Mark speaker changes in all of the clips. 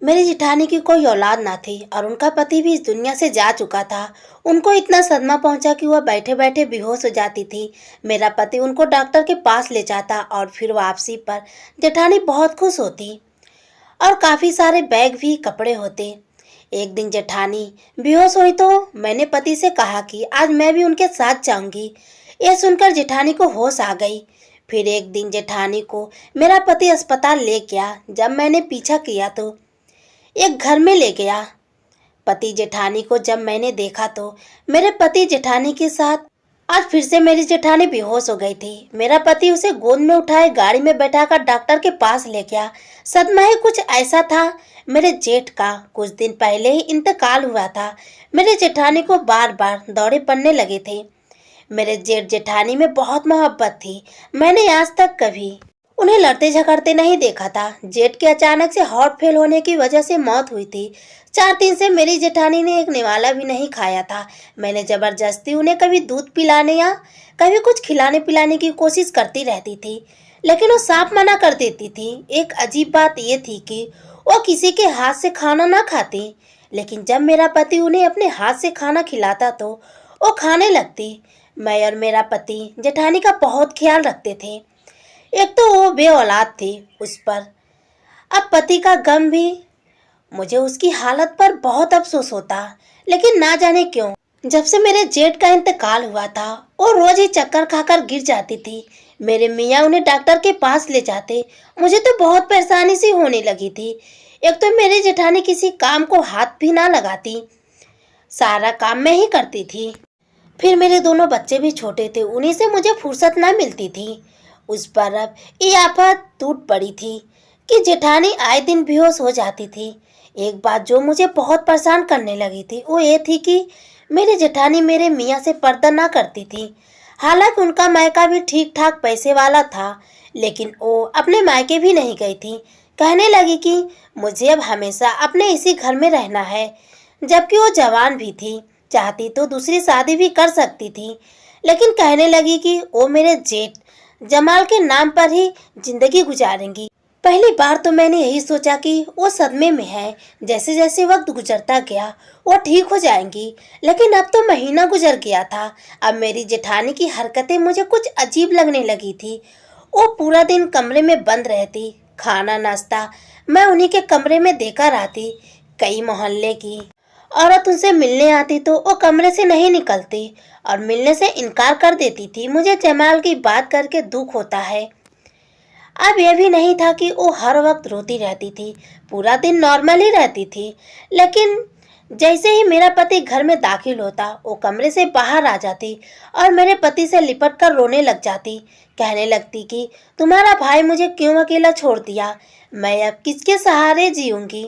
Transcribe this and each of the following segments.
Speaker 1: मेरी जेठानी की कोई औलाद ना थी और उनका पति भी इस दुनिया से जा चुका था। उनको इतना सदमा पहुंचा कि वह बैठे बैठे बेहोश हो जाती थी। मेरा पति उनको डॉक्टर के पास ले जाता और फिर वापसी पर जेठानी बहुत खुश होती और काफ़ी सारे बैग भी कपड़े होते। एक दिन जेठानी बेहोश हुई तो मैंने पति से कहा कि आज मैं भी उनके साथ जाऊंगी। यह सुनकर जेठानी को होश आ गई। फिर एक दिन जेठानी को मेरा पति अस्पताल ले गया। जब मैंने पीछा किया तो एक घर में ले गया। पति जेठानी को जब मैंने देखा तो मेरे पति जेठानी के साथ आज फिर से मेरी जेठानी बेहोश हो गई थी। मेरा पति उसे गोद में उठाए गाड़ी में बैठाकर डॉक्टर के पास ले गया। सदमा ही कुछ ऐसा था, मेरे जेठ का कुछ दिन पहले ही इंतकाल हुआ था। मेरे जेठानी को बार बार दौरे पड़ने लगे थे। मेरे जेठ जेठानी में बहुत मोहब्बत थी। मैंने आज तक कभी उन्हें लड़ते झगड़ते नहीं देखा था। जेठ के अचानक से हार्ट फेल होने की वजह से मौत हुई थी। 4 दिन से मेरी जेठानी ने एक निवाला भी नहीं खाया था। मैंने जबरदस्ती उन्हें कभी दूध पिलाने या कभी कुछ खिलाने पिलाने की कोशिश करती रहती थी, लेकिन वो साफ मना कर देती थी। एक अजीब बात यह थी कि वो किसी के हाथ से खाना ना खाती, लेकिन जब मेरा पति उन्हें अपने हाथ से खाना खिलाता तो वो खाने लगती। मैं और मेरा पति जेठानी का बहुत ख्याल रखते थे। एक तो वो बे औलाद थी, उस पर अब पति का गम भी। मुझे उसकी हालत पर बहुत अफसोस होता, लेकिन ना जाने क्यों जब से मेरे जेठ का इंतकाल हुआ था वो रोज ही चक्कर खाकर गिर जाती थी। मेरे मियाँ उन्हें डॉक्टर के पास ले जाते। मुझे तो बहुत परेशानी सी होने लगी थी। एक तो मेरी जेठानी किसी काम को हाथ भी ना लगाती, सारा काम मैं ही करती थी। फिर मेरे दोनों बच्चे भी छोटे थे, उन्हीं से मुझे फुर्सत ना मिलती थी। उस पर अब ये आफत टूट पड़ी थी कि जेठानी आए दिन बेहोश हो जाती थी। एक बात जो मुझे बहुत परेशान करने लगी थी वो ये थी कि मेरी जेठानी मेरे मियाँ से पर्दा ना करती थी। हालांकि उनका मायका भी ठीक ठाक पैसे वाला था, लेकिन वो अपने मायके भी नहीं गई थी। कहने लगी कि मुझे अब हमेशा अपने इसी घर में रहना है। जबकि वो जवान भी थी, चाहती तो दूसरी शादी भी कर सकती थी, लेकिन कहने लगी कि वो मेरे जेठ जमाल के नाम पर ही जिंदगी गुजारेंगी। पहली बार तो मैंने यही सोचा कि वो सदमे में है, जैसे जैसे वक्त गुजरता गया वो ठीक हो जाएंगी, लेकिन अब तो महीना गुजर गया था। अब मेरी जेठानी की हरकतें मुझे कुछ अजीब लगने लगी थी। वो पूरा दिन कमरे में बंद रहती, खाना नाश्ता मैं उन्हीं के कमरे में देकर आती। कई मोहल्ले की औरत उनसे मिलने आती तो वो कमरे से नहीं निकलती और मिलने से इनकार कर देती थी। मुझे जमाल की बात करके दुख होता है। अब यह भी नहीं था कि वो हर वक्त रोती रहती थी, पूरा दिन नॉर्मल ही रहती थी, लेकिन जैसे ही मेरा पति घर में दाखिल होता वो कमरे से बाहर आ जाती और मेरे पति से लिपट कर रोने लग जाती। कहने लगती कि तुम्हारा भाई मुझे क्यों अकेला छोड़ दिया, मैं अब किसके सहारे जीऊंगी।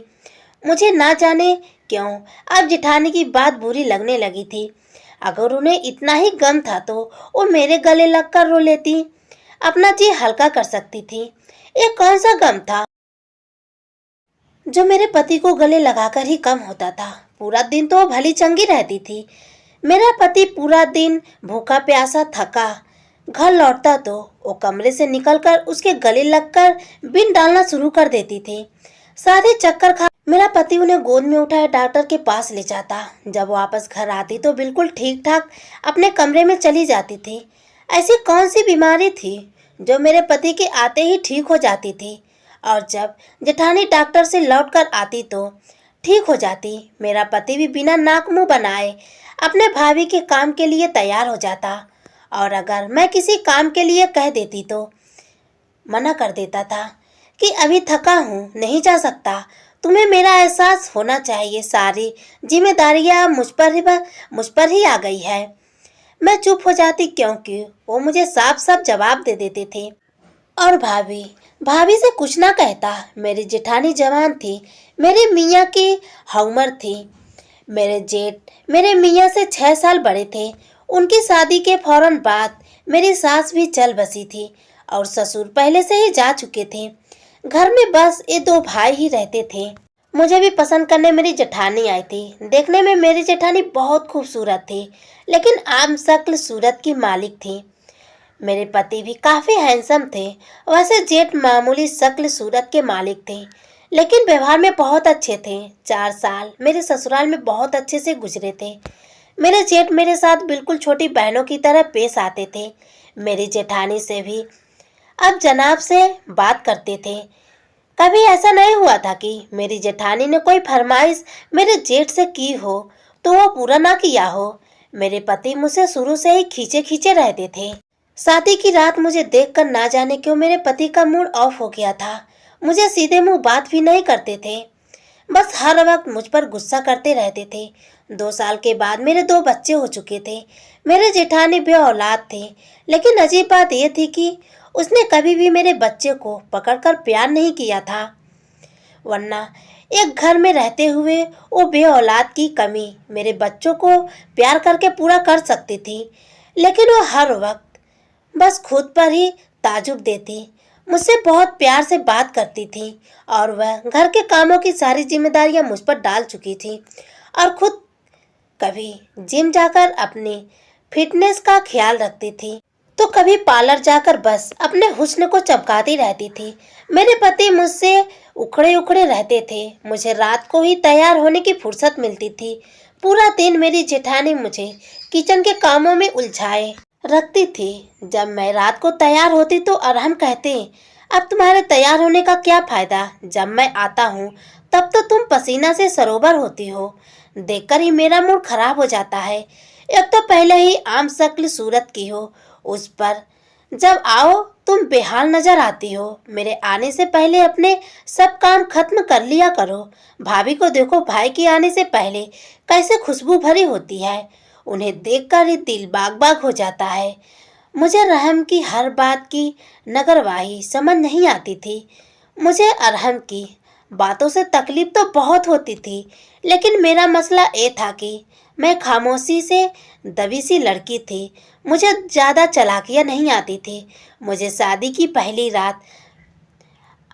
Speaker 1: मुझे ना जाने क्यों अब जेठानी की बात बुरी लगने लगी थी। अगर उन्हें इतना ही गम था तो वो मेरे गले लगकर रो लेती, अपना जी हल्का कर सकती थी। ये कौन सा गम था जो मेरे पति को गले लगाकर ही कम होता था। पूरा दिन तो वो भली चंगी रहती थी। मेरा पति पूरा दिन भूखा प्यासा थका घर लौटता तो वो कमरे से निकलकर उसके गले लगकर बिन डालना शुरू कर देती थी। साथ ही चक्कर खा मेरा पति उन्हें गोद में उठाए डॉक्टर के पास ले जाता। जब वापस घर आती तो बिल्कुल ठीक ठाक अपने कमरे में चली जाती थी। ऐसी कौन सी बीमारी थी जो मेरे पति के आते ही ठीक हो जाती थी, और जब जेठानी डॉक्टर से लौट कर आती तो ठीक हो जाती। मेरा पति भी बिना नाक मुंह बनाए अपने भाभी के काम के लिए तैयार हो जाता, और अगर मैं किसी काम के लिए कह देती तो मना कर देता था कि अभी थका हूँ, नहीं जा सकता। तुम्हें मेरा एहसास होना चाहिए, सारी जिम्मेदारियाँ मुझ पर ही आ गई है। मैं चुप हो जाती क्योंकि वो मुझे साफ साफ जवाब दे देते थे। और भाभी भाभी से कुछ ना कहता। मेरी जेठानी जवान थी, मेरे मियाँ की उम्र थी। मेरे जेठ मेरे मियाँ से 6 साल बड़े थे। उनकी शादी के फौरन बाद मेरी सास भी चल बसी थी और ससुर पहले से ही जा चुके थे। घर में बस ये 2 भाई ही रहते थे। मुझे भी पसंद करने मेरी जेठानी आई थी। देखने में मेरी जेठानी बहुत खूबसूरत थी, लेकिन आम शक्ल सूरत की मालिक थी। मेरे पति भी काफी हैंडसम थे। वैसे जेठ मामूली शक्ल सूरत के मालिक थे, लेकिन व्यवहार में बहुत अच्छे थे। 4 साल मेरे ससुराल में बहुत अच्छे से गुजरे थे। मेरे जेठ मेरे साथ बिल्कुल छोटी बहनों की तरह पेश आते थे। मेरी जेठानी से भी अब जनाब से बात करते थे। कभी ऐसा नहीं हुआ था कि मेरी जेठानी ने कोई फरमाइश मेरे जेठ से की हो तो वो पूरा ना किया हो। मेरे पति मुझसे शुरू से ही खींचे खींचे रहते थे। शादी की रात मुझे देखकर ना जाने क्यों मेरे पति का मूड ऑफ हो गया था। मुझे सीधे मुंह बात भी नहीं करते थे, बस हर वक्त मुझ पर गुस्सा करते रहते थे। 2 साल के बाद मेरे 2 बच्चे हो चुके थे। मेरे जेठानी बे औलाद थे, लेकिन अजीब बात यह थी कि उसने कभी भी मेरे बच्चे को पकड़कर प्यार नहीं किया था। वरना एक घर में रहते हुए वो बे औलाद की कमी मेरे बच्चों को प्यार करके पूरा कर सकती थी, लेकिन वो हर वक्त बस खुद पर ही ताजुब देती। मुझसे बहुत प्यार से बात करती थी और वह घर के कामों की सारी जिम्मेदारियां मुझ पर डाल चुकी थी और खुद कभी जिम जाकर अपनी फिटनेस का ख्याल रखती थी तो कभी पार्लर जाकर बस अपने हुस्न को चमकाती रहती थी। मेरे पति मुझसे उखड़े उखड़े रहते थे। मुझे रात को ही तैयार होने की फुर्सत मिलती थी। पूरा दिन मेरी जेठानी मुझे किचन के कामों में उलझाए रखती थी। जब मैं रात को तैयार होती तो अरहम कहते, अब तुम्हारे तैयार होने का क्या फायदा, जब मैं आता हूँ तब तो तुम पसीना से सरोवर होती हो। देखकर ही मेरा मूड खराब हो जाता है। एक तो पहले ही आम शक्ल सूरत की हो, उस पर जब आओ तुम बेहाल नजर आती हो। मेरे आने से पहले अपने सब काम खत्म कर लिया करो। भाभी को देखो, भाई के आने से पहले कैसे खुशबू भरी होती है। उन्हें देखकर ही दिल बाग बाग हो जाता है। मुझे रहम की हर बात की नगरवाही समझ नहीं आती थी। मुझे अरहम की बातों से तकलीफ तो बहुत होती थी, लेकिन मेरा मसला ये था कि मैं खामोशी से दबी सी लड़की थी। मुझे ज़्यादा चालाकियाँ नहीं आती थी। मुझे शादी की पहली रात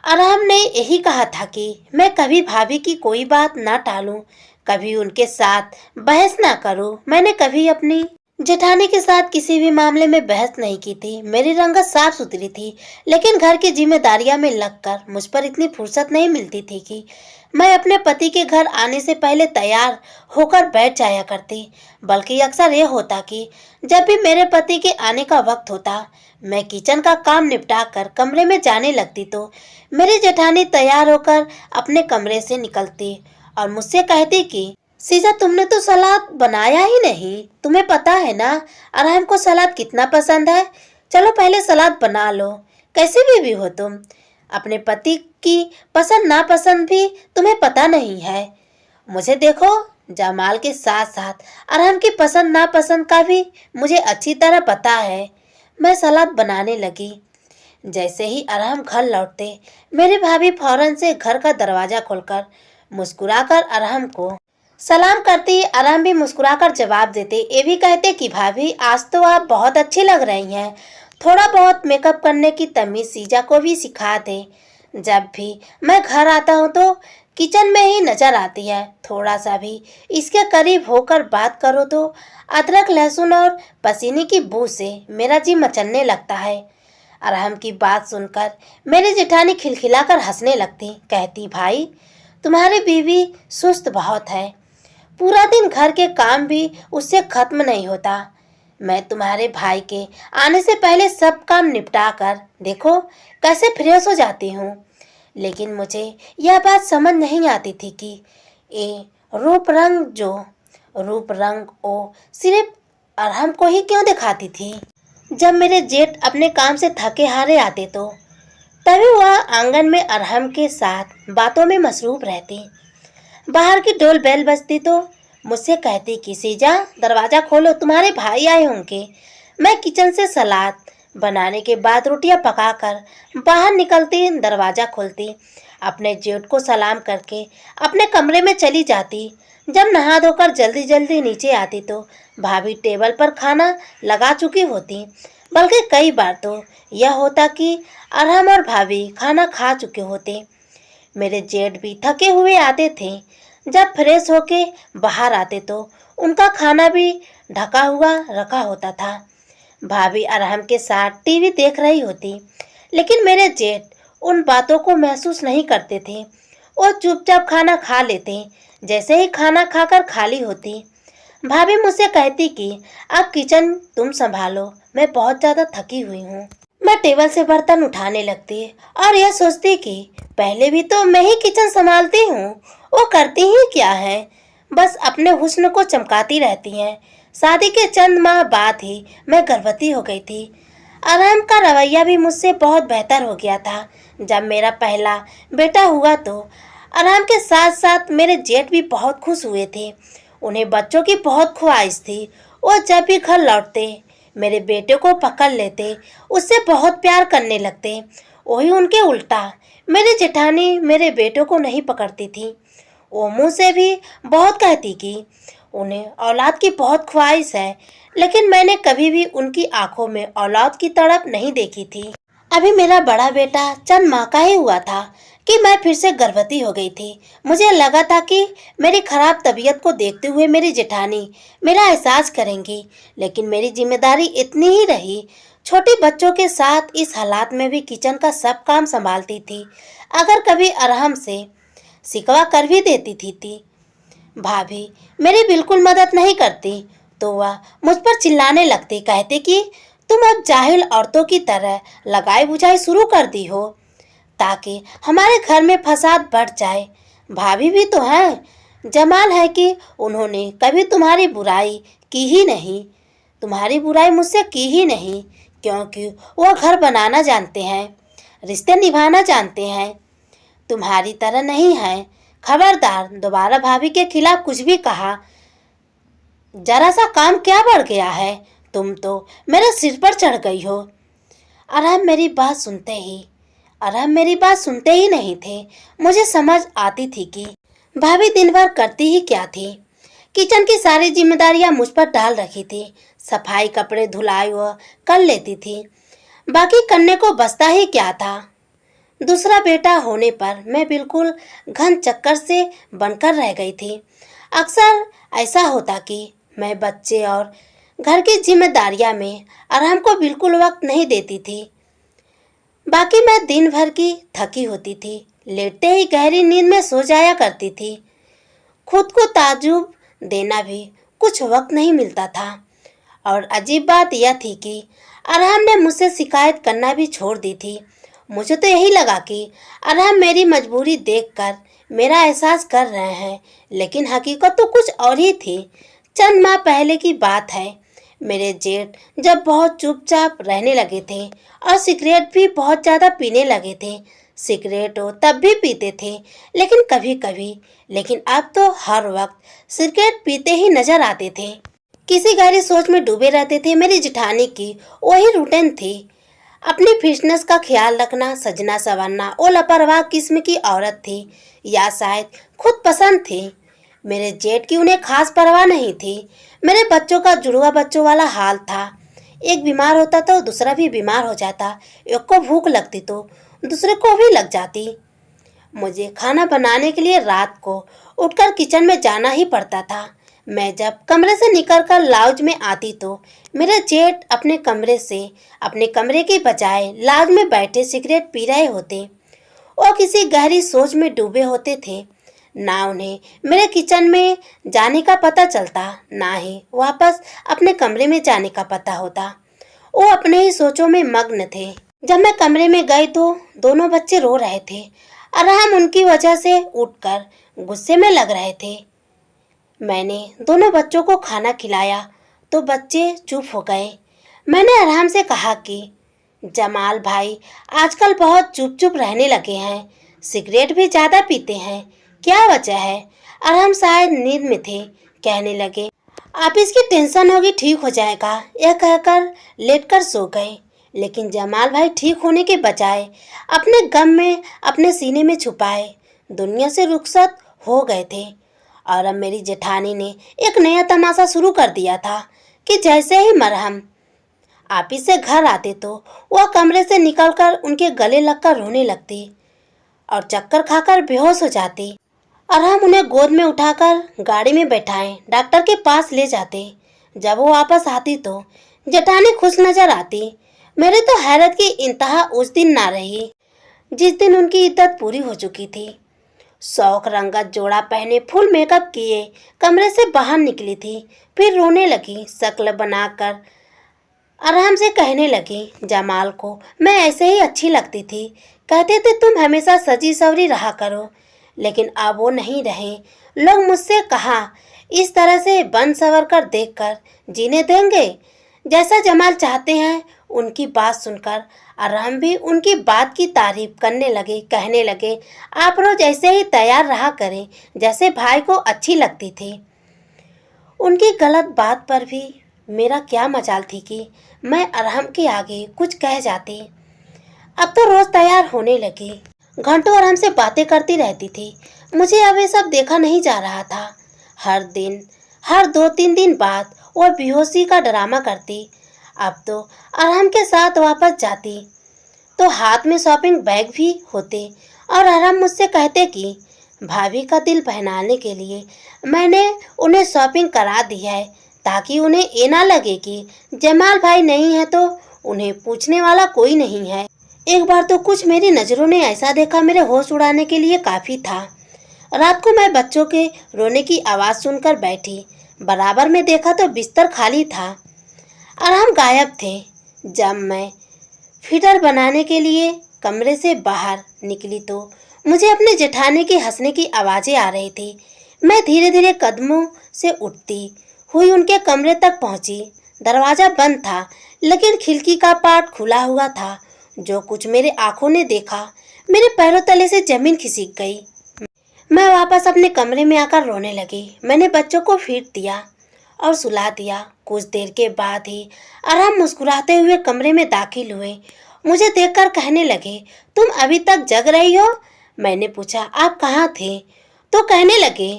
Speaker 1: अरहम ने यही कहा था कि मैं कभी भाभी की कोई बात ना टालूं, कभी उनके साथ बहस ना करूं। मैंने कभी अपनी जेठानी के साथ किसी भी मामले में बहस नहीं की थी। मेरी रंगत साफ सुथरी थी, लेकिन घर की जिम्मेदारियां में लगकर मुझ पर इतनी फुर्सत नहीं मिलती थी कि मैं अपने पति के घर आने से पहले तैयार होकर बैठ जाया करती। बल्कि अक्सर यह होता कि जब भी मेरे पति के आने का वक्त होता, मैं किचन का काम निपटा कर कमरे में जाने लगती तो मेरी जेठानी तैयार होकर अपने कमरे से निकलती और मुझसे कहती कि सीजा, तुमने तो सलाद बनाया ही नहीं। तुम्हें पता है ना अरहम को सलाद कितना पसंद है। चलो पहले सलाद बना लो। कैसी बीवी हो तुम, अपने पति की पसंद नापसंद भी तुम्हें पता नहीं है। मुझे देखो, जमाल के साथ साथ अरहम की पसंद नापसंद का भी मुझे अच्छी तरह पता है। मैं सलाद बनाने लगी। जैसे ही अरहम घर लौटते, मेरी भाभी फौरन से घर का दरवाजा खोलकर मुस्कुराकर अरहम को सलाम करती। अरहम भी मुस्कुराकर जवाब देते, ये भी कहते कि भाभी आज तो आप बहुत अच्छी लग रही हैं। थोड़ा बहुत मेकअप करने की तमीज सीजा को भी सिखा दे। जब भी मैं घर आता हूँ तो किचन में ही नजर आती है। थोड़ा सा भी इसके करीब होकर बात करो तो अदरक लहसुन और पसीने की बू से मेरा जी मचलने लगता है। अरहम की बात सुनकर मेरी जेठानी खिलखिलाकर हंसने लगती, कहती, भाई तुम्हारी बीवी सुस्त बहुत है। पूरा दिन घर के काम भी उससे खत्म नहीं होता। मैं तुम्हारे भाई के आने से पहले सब काम निपटा कर देखो कैसे फ्रेश हो जाती हूँ। लेकिन मुझे यह बात समझ नहीं आती थी कि ये रूप रंग ओ सिर्फ अरहम को ही क्यों दिखाती थी। जब मेरे जेठ अपने काम से थके हारे आते तो तभी वह आंगन में अरहम के साथ बातों में मसरूफ रहती। बाहर की डोल बेल बजती तो मुझसे कहती कि सीजा, दरवाजा खोलो, तुम्हारे भाई आए होंगे। मैं किचन से सलाद बनाने के बाद रोटियां पकाकर बाहर निकलती, दरवाजा खोलती, अपने जेठ को सलाम करके अपने कमरे में चली जाती। जब नहा धोकर जल्दी जल्दी नीचे आती तो भाभी टेबल पर खाना लगा चुकी होती। बल्कि कई बार तो यह होता कि अरहम और भाभी खाना खा चुके होते। मेरे जेठ भी थके हुए आते थे। जब फ्रेश होके बाहर आते तो उनका खाना भी ढका हुआ रखा होता था। भाभी अरहम के साथ टीवी देख रही होती, लेकिन मेरे जेठ उन बातों को महसूस नहीं करते थे। वो चुपचाप खाना खा लेते, जैसे ही खाना खाकर खाली होती। भाभी मुझसे कहती कि अब किचन तुम संभालो, मैं बहुत ज़्यादा थकी हुई हूँ। मैं टेबल से बर्तन उठाने लगती और यह सोचती कि पहले भी तो मैं ही किचन संभालती हूँ, वो करती ही क्या है, बस अपने हुस्न को चमकाती रहती हैं। शादी के चंद माह बाद ही मैं गर्भवती हो गई थी। आराम का रवैया भी मुझसे बहुत बेहतर हो गया था। जब मेरा पहला बेटा हुआ तो आराम के साथ साथ मेरे जेठ भी बहुत खुश हुए थे। उन्हें बच्चों की बहुत ख्वाहिश थी। वो जब भी घर लौटते मेरे बेटे को पकड़ लेते, उससे बहुत प्यार करने लगते। वही उनके उल्टा मेरी जेठानी मेरे बेटों को नहीं पकड़ती थी। वो मुँह से भी बहुत कहती कि उन्हें औलाद की बहुत ख्वाहिश है, लेकिन मैंने कभी भी उनकी आंखों में औलाद की तड़प नहीं देखी थी। अभी मेरा बड़ा बेटा चंद माह का ही हुआ था कि मैं फिर से गर्भवती हो गई थी। मुझे लगा था कि मेरी खराब तबीयत को देखते हुए मेरी जेठानी मेरा एहसास करेंगी, लेकिन मेरी जिम्मेदारी इतनी ही रही। छोटे बच्चों के साथ इस हालात में भी किचन का सब काम संभालती थी। अगर कभी अरहम से सिकवा कर भी देती थी भाभी मेरी बिल्कुल मदद नहीं करती, तो वह मुझ पर चिल्लाने लगती, कहते कि तुम अब जाहिल औरतों की तरह लगाई बुझाई शुरू कर दी हो ताकि हमारे घर में फसाद बढ़ जाए। भाभी भी तो हैं, जमाल है कि उन्होंने कभी तुम्हारी बुराई की ही नहीं, तुम्हारी बुराई मुझसे की ही नहीं, क्योंकि वो घर बनाना जानते हैं, रिश्ते निभाना जानते हैं, तुम्हारी तरह नहीं है। खबरदार दोबारा भाभी के खिलाफ कुछ भी कहा, जरा सा काम क्या बढ़ गया है, तुम तो मेरे सिर पर चढ़ गई हो। अरहम मेरी बात सुनते ही नहीं थे। मुझे समझ आती थी कि भाभी दिन भर करती ही क्या थी। किचन की सारी जिम्मेदारियां मुझ पर डाल रखी थी। सफाई, कपड़े धुलाई वह कर लेती थी, बाकी करने को बचता ही क्या था। दूसरा बेटा होने पर मैं बिल्कुल घन चक्कर से बनकर रह गई थी। अक्सर ऐसा होता कि मैं बच्चे और घर की जिम्मेदारियां में आराम को बिल्कुल वक्त नहीं देती थी। बाकी मैं दिन भर की थकी होती थी, लेटते ही गहरी नींद में सो जाया करती थी। खुद को ताजुब देना भी कुछ वक्त नहीं मिलता था। और अजीब बात यह थी कि अरहम ने मुझसे शिकायत करना भी छोड़ दी थी। मुझे तो यही लगा कि अरहम मेरी मजबूरी देखकर मेरा एहसास कर रहे हैं, लेकिन हकीकत तो कुछ और ही थी। चंद माह पहले की बात है। मेरे जेठ जब बहुत चुपचाप रहने लगे थे और सिगरेट भी बहुत ज़्यादा पीने लगे थे। सिगरेट वो तब भी पीते थे, लेकिन कभी कभी, लेकिन अब तो हर वक्त सिगरेट पीते ही नजर आते थे। किसी गहरी सोच में डूबे रहते थे। मेरी जेठानी की वही रूटीन थी, अपनी फिटनेस का ख्याल रखना, सजना संवरना। वो लापरवाह किस्म की औरत थी, या शायद खुद पसंद थी। मेरे जेठ की उन्हें खास परवाह नहीं थी। मेरे बच्चों का जुड़वा बच्चों वाला हाल था। एक बीमार होता तो दूसरा भी बीमार हो जाता, एक को भूख लगती तो दूसरे को भी लग जाती। मुझे खाना बनाने के लिए रात को उठकर किचन में जाना ही पड़ता था। मैं जब कमरे से निकलकर लाउंज में आती तो मेरे जेठ अपने कमरे के बजाय लाउंज में बैठे सिगरेट पी रहे होते। वो किसी गहरी सोच में डूबे होते थे। ना उन्हें मेरे किचन में जाने का पता चलता, ना ही वापस अपने कमरे में जाने का पता होता। वो अपने ही सोचों में मग्न थे। जब मैं कमरे में गई तो दोनों बच्चे रो रहे थे। अरहम उनकी वजह से उठकर गुस्से में लग रहे थे। मैंने दोनों बच्चों को खाना खिलाया तो बच्चे चुप हो गए। मैंने अरहम से कहा कि जमाल भाई आजकल बहुत चुप चुप रहने लगे हैं, सिगरेट भी ज़्यादा पीते हैं, क्या वजह है? अरहम शायद नींद में थे, कहने लगे आप इसकी टेंशन होगी, ठीक हो जाएगा। यह कहकर लेटकर सो गए। लेकिन जमाल भाई ठीक होने के बजाय अपने गम में अपने सीने में छुपाए दुनिया से रुखसत हो गए थे। और अब मेरी जेठानी ने एक नया तमाशा शुरू कर दिया था कि जैसे ही मरहम आपिस से घर आते तो वह कमरे से निकलकर उनके गले लगकर रोने लगती और चक्कर खाकर बेहोश हो जाती। और हम उन्हें गोद में उठाकर गाड़ी में बैठाएं डॉक्टर के पास ले जाते। जब वो वापस आती तो जेठानी खुश नजर आती। मेरे तो हैरत की इंतहा उस दिन ना रही जिस दिन उनकी इद्दत पूरी हो चुकी थी। शौक रंगत जोड़ा पहने फुल मेकअप किए कमरे से बाहर निकली थी। फिर रोने लगी। शक्ल बनाकर आराम से कहने लगी, जमाल को मैं ऐसे ही अच्छी लगती थी। कहते थे तुम हमेशा सजी सवरी रहा करो, लेकिन अब वो नहीं रहे। लोग मुझसे कहा इस तरह से बन सवर कर देखकर जीने देंगे जैसा जमाल चाहते हैं। उनकी बात सुनकर आराम भी उनकी बात की तारीफ करने लगे। कहने लगे, आप रोज ऐसे ही तैयार रहा करें जैसे भाई को अच्छी लगती थी। उनकी गलत बात पर भी मेरा क्या मजाल थी कि मैं अरहम के आगे कुछ कह जाती। अब तो रोज तैयार होने लगी, घंटों आराम से बातें करती रहती थी। मुझे अब ये सब देखा नहीं जा रहा था। हर दिन, हर 2-3 दिन बाद वो बेहोशी का ड्रामा करती। अब तो अरहम के साथ वापस जाती तो हाथ में शॉपिंग बैग भी होते और अरहम मुझसे कहते कि भाभी का दिल बहलाने के लिए मैंने उन्हें शॉपिंग करा दी है, ताकि उन्हें ये ना लगे कि जमाल भाई नहीं है तो उन्हें पूछने वाला कोई नहीं है। एक बार तो कुछ मेरी नज़रों ने ऐसा देखा, मेरे होश उड़ाने के लिए काफ़ी था। रात को मैं बच्चों के रोने की आवाज़ सुनकर बैठी। बराबर में देखा तो बिस्तर खाली था और हम गायब थे। जब मैं फिटर बनाने के लिए कमरे से बाहर निकली तो मुझे अपने जेठानी की हंसने की आवाज़ें आ रही थी। मैं धीरे धीरे कदमों से उठती हुई उनके कमरे तक पहुंची। दरवाज़ा बंद था, लेकिन खिड़की का पाट खुला हुआ था। जो कुछ मेरे आंखों ने देखा, मेरे पैरों तले से जमीन खिसक गई। मैं वापस अपने कमरे में आकर रोने लगी। मैंने बच्चों को फीड दिया और सुला दिया। कुछ देर के बाद ही आराम मुस्कुराते हुए कमरे में दाखिल हुए। मुझे देखकर कहने लगे, तुम अभी तक जग रही हो? मैंने पूछा, आप कहाँ थे? तो कहने लगे,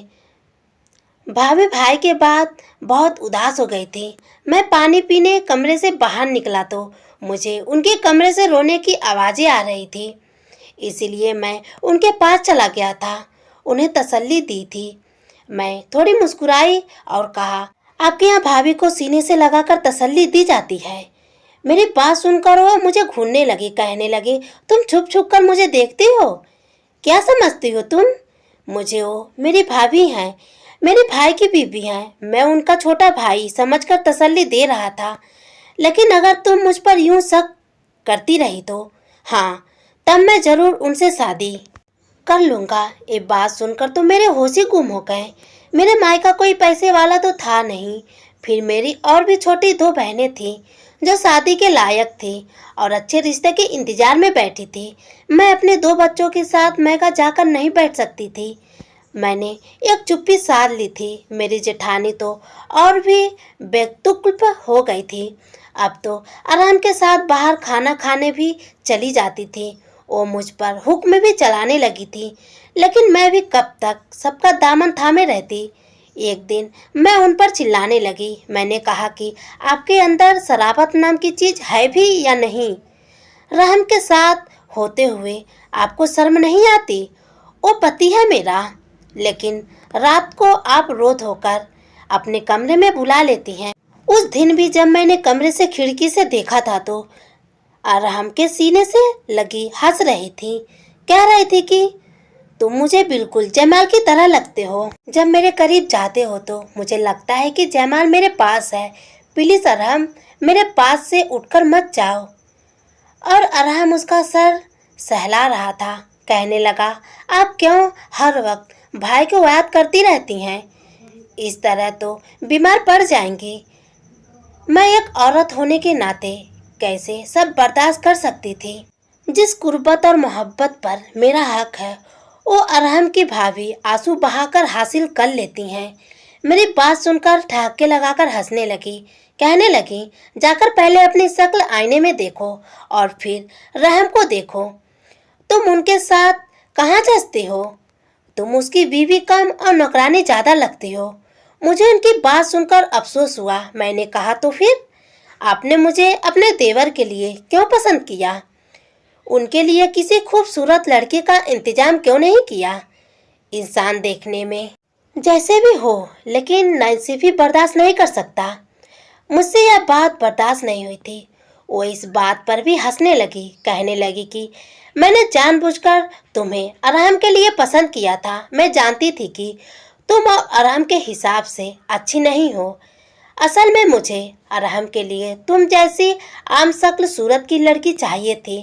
Speaker 1: भाभी भाई के बाद बहुत उदास हो गई थी। मैं पानी पीने कमरे से बाहर निकला तो मुझे उनके कमरे से रोने की आवाज़ें आ रही थी। इसीलिए मैं उनके पास चला गया था, उन्हें तसल्ली दी थी। मैं थोड़ी मुस्कुराई और कहा, आपके यहाँ भाभी को सीने से लगाकर तसल्ली दी जाती है? मेरी बात सुनकर वो मुझे घूरने लगी। कहने लगी, तुम छुप छुप कर मुझे देखती हो? क्या समझती हो तुम मुझे? वो मेरी भाभी हैं, मेरे भाई की बीवी हैं। मैं उनका छोटा भाई समझकर तसल्ली दे रहा था। लेकिन अगर तुम मुझ पर यूं शक करती रही तो हाँ, तब मैं जरूर उनसे शादी कर लूँगा। ये बात सुनकर तो मेरे होश ही गुम हो गए। मेरे मायका कोई पैसे वाला तो था नहीं। फिर मेरी और भी छोटी 2 बहनें थीं जो शादी के लायक थी और अच्छे रिश्ते के इंतजार में बैठी थी। मैं अपने 2 बच्चों के साथ मैका जाकर नहीं बैठ सकती थी। मैंने एक चुप्पी साध ली थी। मेरी जेठानी तो और भी बेतुल्फ हो गई थी। अब तो आराम के साथ बाहर खाना खाने भी चली जाती थी। वो मुझ पर हुक्म भी चलाने लगी थी, लेकिन मैं भी कब तक सबका दामन थामे रहती। एक दिन मैं उन पर चिल्लाने लगी। मैंने कहा कि आपके अंदर शराबत नाम की चीज़ है भी या नहीं? रहम के साथ होते हुए आपको शर्म नहीं आती? वो पति है मेरा, लेकिन रात को आप रोत होकर अपने कमरे में बुला लेती हैं। उस दिन भी जब मैंने कमरे से खिड़की से देखा था तो अरहम के सीने से लगी हंस रही थी। कह रही थी कि तुम मुझे बिल्कुल जमाल की तरह लगते हो। जब मेरे करीब जाते हो तो मुझे लगता है कि जमाल मेरे पास है। प्लीज अरहम, मेरे पास से उठकर मत जाओ। और अरहम उसका सर सहला रहा था। कहने लगा, आप क्यों हर वक्त भाई को याद करती रहती हैं? इस तरह तो बीमार पड़ जाएंगी। मैं एक औरत होने के नाते कैसे सब बर्दाश्त कर सकती थी। जिस कुर्बत और मोहब्बत पर मेरा हक है वो अरहम की भाभी आंसू बहाकर हासिल कर लेती हैं। मेरी बात सुनकर ठहाके लगाकर हंसने लगी। कहने लगी, जाकर पहले अपनी शक्ल आईने में देखो और फिर रहम को देखो। तुम उनके साथ कहाँ जचते हो? तुम उसकी बीवी कम और नौकरानी ज़्यादा लगती हो। मुझे उनकी बात सुनकर अफसोस हुआ। मैंने कहा, तो फिर आपने मुझे अपने देवर के लिए क्यों पसंद किया? उनके लिए किसी खूबसूरत लड़की का इंतजाम क्यों नहीं किया? इंसान देखने में जैसे भी हो, लेकिन नाइंसाफी बर्दाश्त नहीं कर सकता। मुझसे यह बात बर्दाश्त नहीं हुई थी। वो इस बात पर भी हंसने लगी, कहने लगी कि मैंने जानबूझकर तुम्हें आराम के लिए पसंद किया था। मैं जानती थी कि तुम आराम के हिसाब से अच्छी नहीं हो। असल में मुझे आराम के लिए तुम जैसी आम शक्ल सूरत की लड़की चाहिए थी,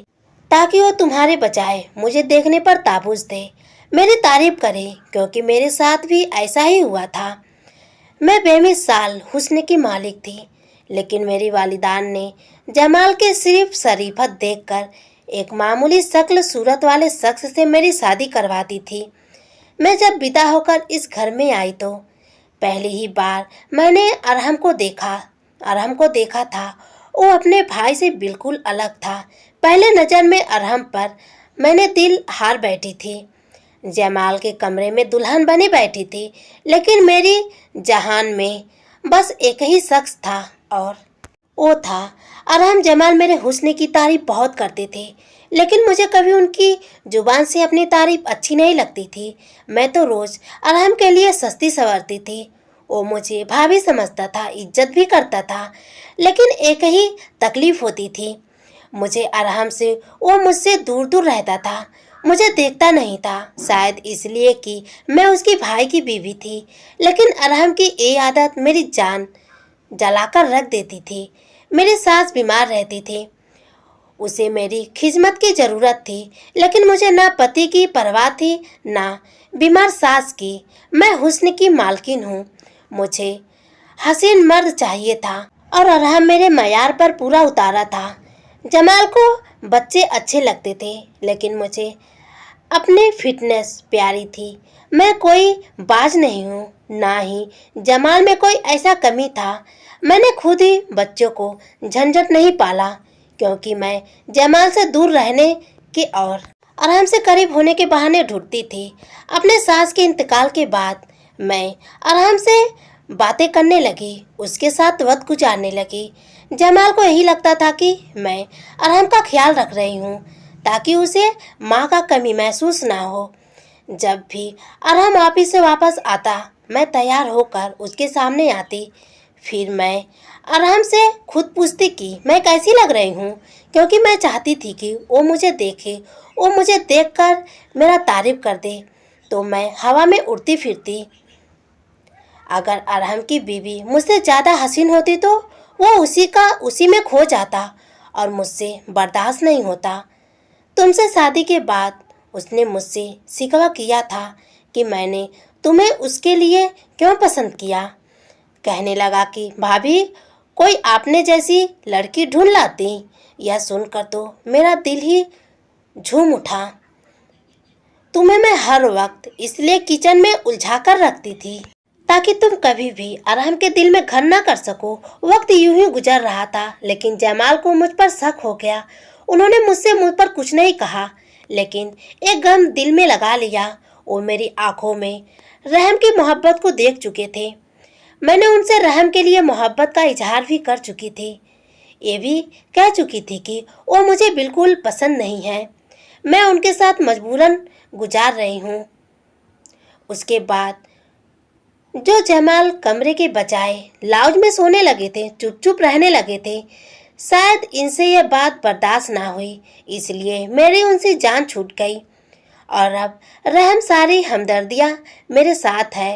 Speaker 1: ताकि वो तुम्हारे बजाय मुझे देखने पर ताबूज दे, मेरी तारीफ करे, क्योंकि मेरे साथ भी ऐसा ही हुआ था। मैं बेमिसाल हुस्न की मालिक थी, लेकिन मेरी वालिदान ने जमाल के सिर्फ शरीफत देखकर एक मामूली शक्ल सूरत वाले शख्स से मेरी शादी करवा दी थी। मैं जब विदा होकर इस घर में आई तो पहली ही बार मैंने अरहम को देखा था। वो अपने भाई से बिल्कुल अलग था। पहले नज़र में अरहम पर मैंने दिल हार बैठी थी। जमाल के कमरे में दुल्हन बनी बैठी थी, लेकिन मेरी जहान में बस एक ही शख्स था और वो था अरहम। जमाल मेरे हुस्न की तारीफ बहुत करते थे, लेकिन मुझे कभी उनकी जुबान से अपनी तारीफ अच्छी नहीं लगती थी। मैं तो रोज़ अरहम के लिए सस्ती संवरती थी। वो मुझे भाभी समझता था, इज्जत भी करता था, लेकिन एक ही तकलीफ होती थी, मुझे अरहम से वो मुझसे दूर दूर रहता था, मुझे देखता नहीं था। शायद इसलिए कि मैं उसकी भाई की बीवी थी, लेकिन अरहम की ये आदत मेरी जान जलाकर रख देती थी। मेरी सास बीमार रहती थी, उसे मेरी खिदमत की ज़रूरत थी, लेकिन मुझे ना पति की परवाह थी ना बीमार सास की। मैं हुस्न की मालकिन हूँ, मुझे हसीन मर्द चाहिए था और अरहम मेरे मयार पर पूरा उतारा था। जमाल को बच्चे अच्छे लगते थे, लेकिन मुझे अपनी फिटनेस प्यारी थी। मैं कोई बाज नहीं हूँ, ना ही जमाल में कोई ऐसा कमी था। मैंने खुद ही बच्चों को झंझट नहीं पाला, क्योंकि मैं जमाल से दूर रहने के और आराम से करीब होने के बहाने ढूंढती थी। अपने सास के इंतकाल के बाद मैं आराम से बातें करने लगी, उसके साथ वक्त गुजारने लगी। जमाल को यही लगता था कि मैं आराम का ख्याल रख रही हूँ, ताकि उसे माँ का कमी महसूस ना हो। जब भी आराम ऑफिस से वापस आता, मैं तैयार होकर उसके सामने आती। फिर मैं आराम से खुद पूछती कि मैं कैसी लग रही हूँ, क्योंकि मैं चाहती थी कि वो मुझे देखे, वो मुझे देखकर मेरा तारीफ कर दे, तो मैं हवा में उड़ती फिरती। अगर अरहम की बीवी मुझसे ज़्यादा हसीन होती तो वो उसी में खो जाता और मुझसे बर्दाश्त नहीं होता। तुमसे शादी के बाद उसने मुझसे शिकवा किया था कि मैंने तुम्हें उसके लिए क्यों पसंद किया। कहने लगा कि भाभी, कोई आपने जैसी लड़की ढूंढ लाती। यह सुनकर तो मेरा दिल ही झूम उठा। तुम्हें मैं हर वक्त इसलिए किचन में उलझा कर रखती थी, ताकि तुम कभी भी अरहम के दिल में घर ना कर सको। वक्त यूं ही गुजर रहा था, लेकिन जमाल को मुझ पर शक हो गया। उन्होंने मुझसे मुझ पर कुछ नहीं कहा, लेकिन एक गम दिल में लगा लिया। वो मेरी आंखों में रहम की मोहब्बत को देख चुके थे। मैंने उनसे रहम के लिए मोहब्बत का इजहार भी कर चुकी थी। ये भी कह चुकी थी कि वो मुझे बिल्कुल पसंद नहीं है, मैं उनके साथ मजबूरन गुजार रही हूँ। उसके बाद जो जमाल कमरे के बजाय लाउंज में सोने लगे थे, चुप चुप रहने लगे थे। शायद इनसे यह बात बर्दाश्त ना हुई, इसलिए मेरी उनसे जान छूट गई। और अब रहम सारी हमदर्दियाँ मेरे साथ है।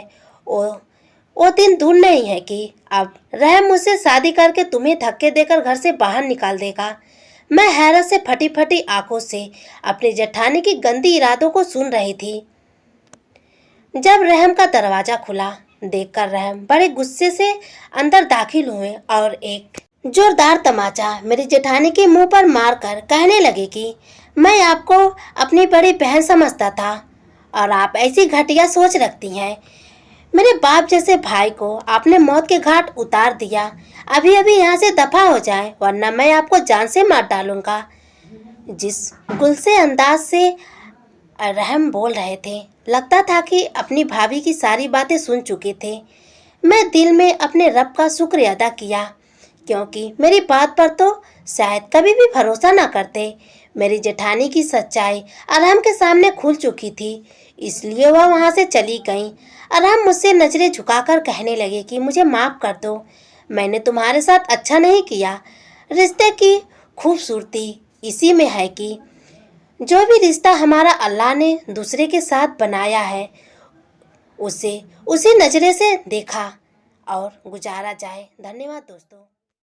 Speaker 1: वो दिन दूर नहीं है कि अब रहम मुझसे शादी करके तुम्हें धक्के देकर घर से बाहर निकाल देगा। मैं हैरत से फटी फटी आंखों से अपनी जेठानी की गंदी इरादों को सुन रही थी। जब रहम का दरवाजा खुला, देखकर रहम बड़े गुस्से से अंदर दाखिल हुए और एक जोरदार तमाचा मेरी जेठानी के मुंह पर मारकर कहने लगे कि मैं आपको अपनी बड़ी बहन समझता था और आप ऐसी घटिया सोच रखती हैं। मेरे बाप जैसे भाई को आपने मौत के घाट उतार दिया। अभी अभी यहाँ से दफा हो जाए, वरना मैं आपको जान से मार डालूंगा। जिस गुस्से अंदाज से रहम बोल रहे थे, लगता था कि अपनी भाभी की सारी बातें सुन चुके थे। मैं दिल में अपने रब का शुक्र अदा किया, क्योंकि मेरी बात पर तो शायद कभी भी भरोसा ना करते। मेरी जेठानी की सच्चाई अरहम के सामने खुल चुकी थी, इसलिए वह वहाँ से चली गई। अरहम मुझसे नजरें झुकाकर कहने लगे कि मुझे माफ़ कर दो, मैंने तुम्हारे साथ अच्छा नहीं किया। रिश्ते की खूबसूरती इसी में है कि जो भी रिश्ता हमारा अल्लाह ने दूसरे के साथ बनाया है उसे उसी नज़रे से देखा और गुजारा जाए। धन्यवाद दोस्तों।